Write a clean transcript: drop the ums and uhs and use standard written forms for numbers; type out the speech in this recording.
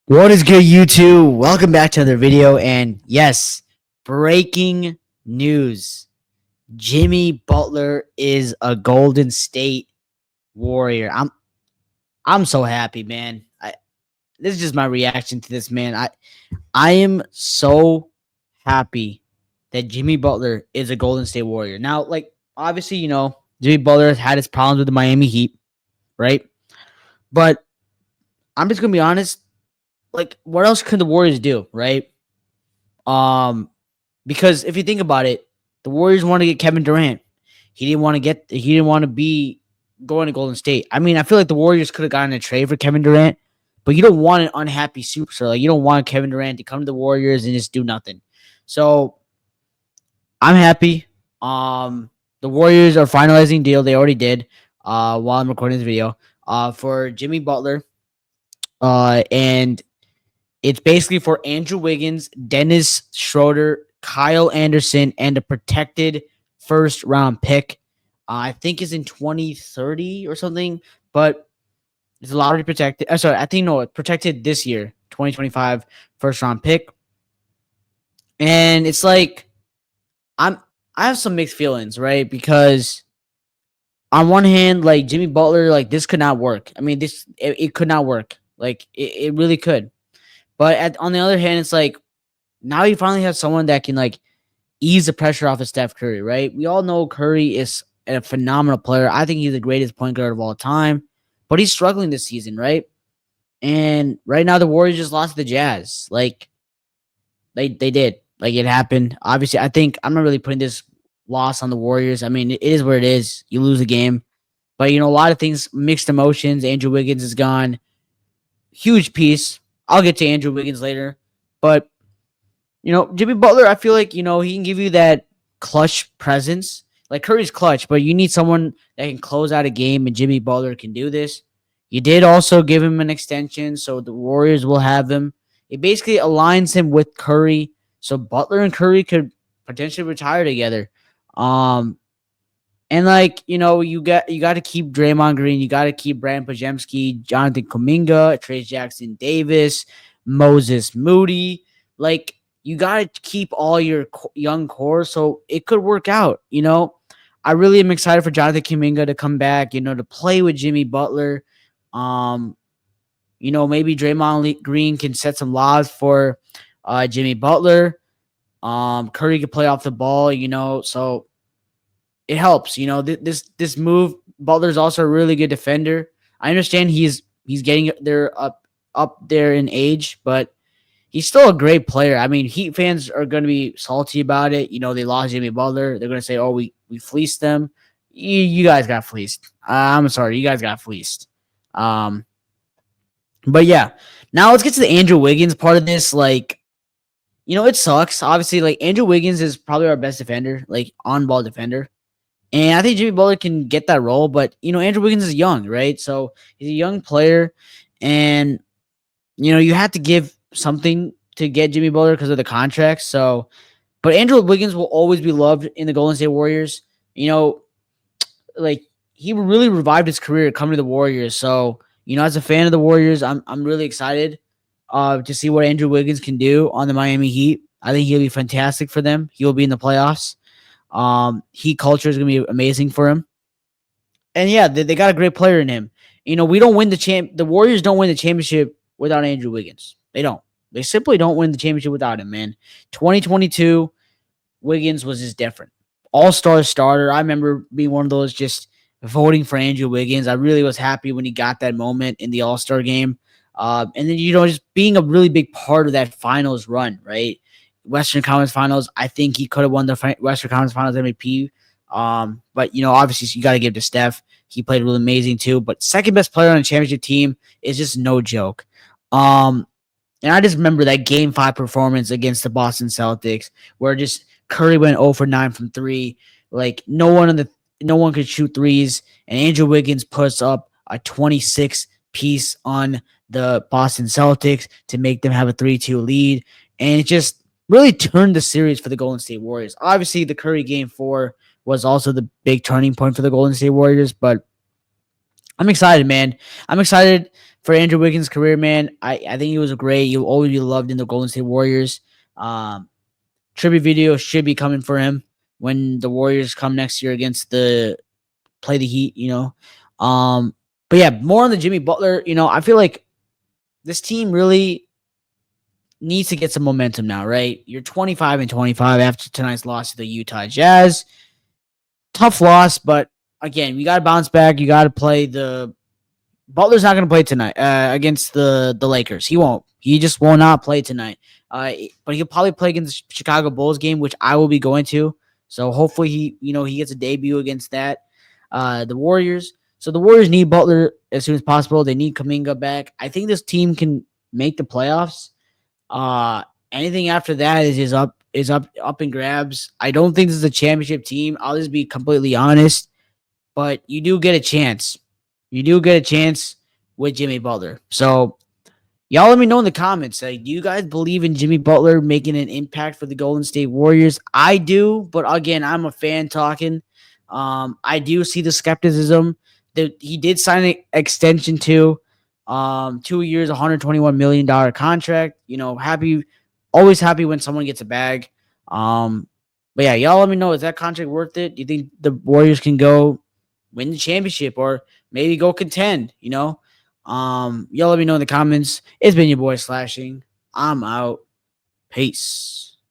What is good, YouTube? Welcome back to another video. And yes, breaking news. Jimmy Butler is a Golden State Warrior. I'm so happy, man. This is just my reaction to this, man. I am so happy that Jimmy Butler is a Golden State Warrior. Now, obviously, Jimmy Butler has had his problems with the Miami Heat, right? But I'm just gonna be honest. What else could the Warriors do, right? Um, Because if you think about it, the Warriors want to get Kevin Durant. He didn't want to be going to Golden State. I mean, I feel like the Warriors could have gotten a trade for Kevin Durant, but you don't want an unhappy superstar. Like you don't want Kevin Durant to come to the Warriors and just do nothing. So I'm happy. The Warriors are finalizing deal. They already did. While I'm recording this video. For Jimmy Butler. And it's basically for Andrew Wiggins, Dennis Schroeder, Kyle Anderson, and a protected first round pick. I think is in 2030 or something, but it's a lottery protected. Sorry, I think no, it's protected this year, 2025 first round pick. And it's like I have some mixed feelings, right? Because on one hand, like Jimmy Butler, like this could not work. I mean, it could not work. Like it really could. But on the other hand, it's like now you finally have someone that can like ease the pressure off of Steph Curry, right? We all know Curry is a phenomenal player. I think he's the greatest point guard of all time, but he's struggling this season, right? And right now the Warriors just lost to the Jazz. Like they did. Like it happened. Obviously, I think I'm not really putting this loss on the Warriors. I mean, it is what it is. You lose a game. But a lot of things, mixed emotions. Andrew Wiggins is gone. Huge piece. I'll get to Andrew Wiggins later. But Jimmy Butler, I feel like, he can give you that clutch presence. Like Curry's clutch, but you need someone that can close out a game, and Jimmy Butler can do this. You did also give him an extension, so the Warriors will have him. It basically aligns him with Curry, so Butler and Curry could potentially retire together. And you got to keep Draymond Green, you got to keep Brandon Pajemski, Jonathan Kuminga, Trace Jackson Davis, Moses Moody. Like you got to keep all your young core, so it could work out. I really am excited for Jonathan Kuminga to come back. To play with Jimmy Butler. Maybe Draymond Green can set some laws for Jimmy Butler. Curry can play off the ball. So it helps. This move. Butler's also a really good defender. I understand he's getting there up there in age, but he's still a great player. I mean, Heat fans are going to be salty about it. They lost Jimmy Butler. They're going to say, "Oh, we fleeced them." You guys got fleeced. I'm sorry, you guys got fleeced. Um, but yeah, now let's get to the Andrew Wiggins part of this. Like, it sucks. Obviously, like Andrew Wiggins is probably our best defender, like on ball defender. And I think Jimmy Butler can get that role, but Andrew Wiggins is young, right? So he's a young player, and you have to give something to get Jimmy Butler because of the contract. So, but Andrew Wiggins will always be loved in the Golden State Warriors. Like he really revived his career coming to the Warriors. So, as a fan of the Warriors, I'm really excited to see what Andrew Wiggins can do on the Miami Heat. I think he'll be fantastic for them. He'll be in the playoffs. Heat culture is gonna be amazing for him. And yeah, they got a great player in him. We don't win the Warriors don't win the championship without Andrew Wiggins. They don't. They simply don't win the championship without him, man. 2022, Wiggins was just different. All-star starter. I remember being one of those just voting for Andrew Wiggins. I really was happy when he got that moment in the All-Star game. And then, just being a really big part of that finals run, right? Western Conference Finals. I think he could have won the Western Conference Finals MVP. But obviously you got to give to Steph. He played really amazing too. But second best player on a championship team is just no joke. And I just remember that Game 5 performance against the Boston Celtics, where just Curry went 0 for 9 from 3. Like no one could shoot threes, and Andrew Wiggins puts up a 26 piece on the Boston Celtics to make them have a 3-2 lead, and it just really turned the series for the Golden State Warriors. Obviously, the Curry Game 4 was also the big turning point for the Golden State Warriors, but I'm excited, man. I'm excited for Andrew Wiggins' career, man, I think he was great. You'll always be loved in the Golden State Warriors. Um, Tribute video should be coming for him when the Warriors come next year against the play the Heat. But yeah, more on the Jimmy Butler. I feel like this team really needs to get some momentum now, right? You're 25-25 after tonight's loss to the Utah Jazz. Tough loss, but again, you got to bounce back. You got to play the Butler's not going to play tonight against the Lakers. He won't. He just will not play tonight. But he'll probably play against the Chicago Bulls game, which I will be going to. So hopefully he gets a debut against the Warriors. So the Warriors need Butler as soon as possible. They need Kuminga back. I think this team can make the playoffs. Uh, Anything after that is up in grabs. I don't think this is a championship team. I'll just be completely honest. But you do get a chance. You do get a chance with Jimmy Butler. So y'all let me know in the comments. Do you guys believe in Jimmy Butler making an impact for the Golden State Warriors? I do, but again, I'm a fan talking. I do see the skepticism that he did sign an extension to 2 years, $121 million contract. Always happy when someone gets a bag. But yeah, y'all let me know. Is that contract worth it? Do you think the Warriors can go win the championship or maybe go contend? Y'all let me know in the comments. It's been your boy Slashing. I'm out. Peace.